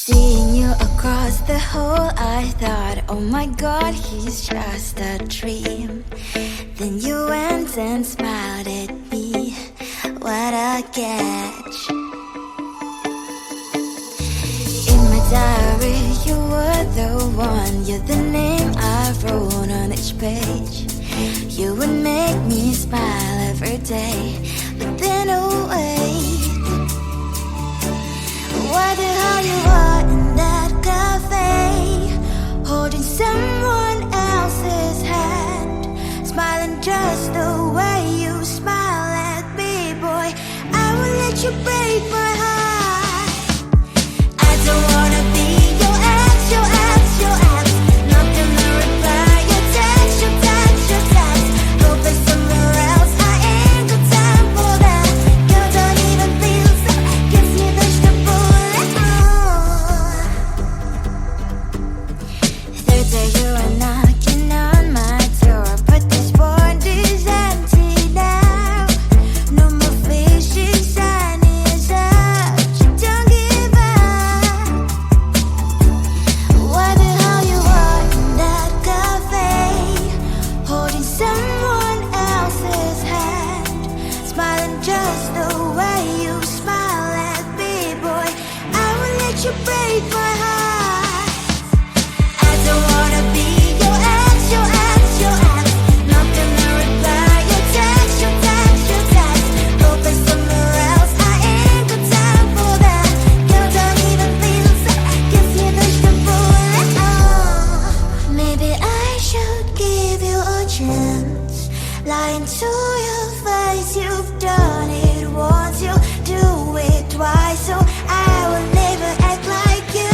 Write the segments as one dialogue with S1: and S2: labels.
S1: Seeing you across the hall, I thought, oh my god, he's just a dream. Then you went and smiled at me. What a catch. In my diary, you were the one. You're the name I wrote on each page. You would make me smile every day. But then, oh wait, what the hell you are in that cafe, holding someone else's hand, smiling just the way you smile at me, boy. I will let you break my heart. I don't wanna be your ex, your ex, your ex. Not gonna reply your text, your text, your text. Go play somewhere else, I ain't got time for that. Girl, don't even feel so, gives me vegetable. Third day you are knocking on my door, but this board is empty now. No more fishes, sun is up. You don't give up. What the hell you are in that cafe, holding someone else's hand, smiling just the way you smile at me, boy. I will let you break my heart. I don't wanna be your ex, your ex, your ex. Not gonna reply your text, your text, your text. Go play somewhere else, I ain't got time for that. Girl, don't even feel so, gives me vegetable. Maybe I should give you a chance. Lying to your face, you've done it once, you do it twice. So I will never act like you.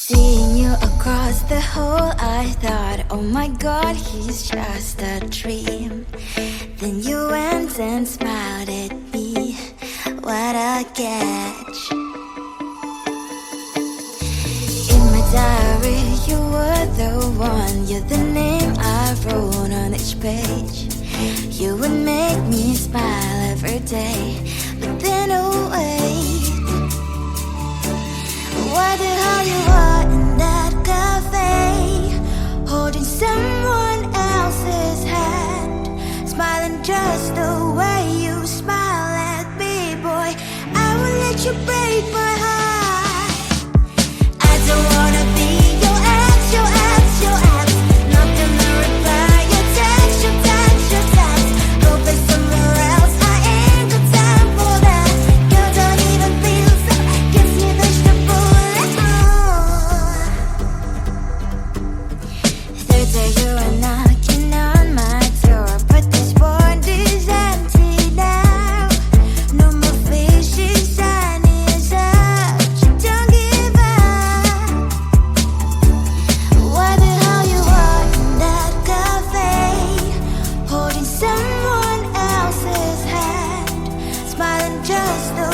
S1: Seeing you across the hall, I thought, oh my god, he's just a dream. Then you went and smiled at me, what a catch. In my diary, you were the one, you're the name I wrote on each page. You would make me smile every day, but then oh wait, what the hell you are in that cafe, holding someone else's hand, smiling just the way you smile at me, boy. I will let you break my heart. I don't wanna be your ex, your ex, your ex. Not gonna reply your text, your text, your text. Go play somewhere else, I ain't got time for that. Girl, don't even feel so, gives me vegetable. Third day you are knocking on my door, but this world is empty now. No more fishes, shiny as up. You don't give up. What the hell you are in that cafe, holding someone else's hand, smiling just the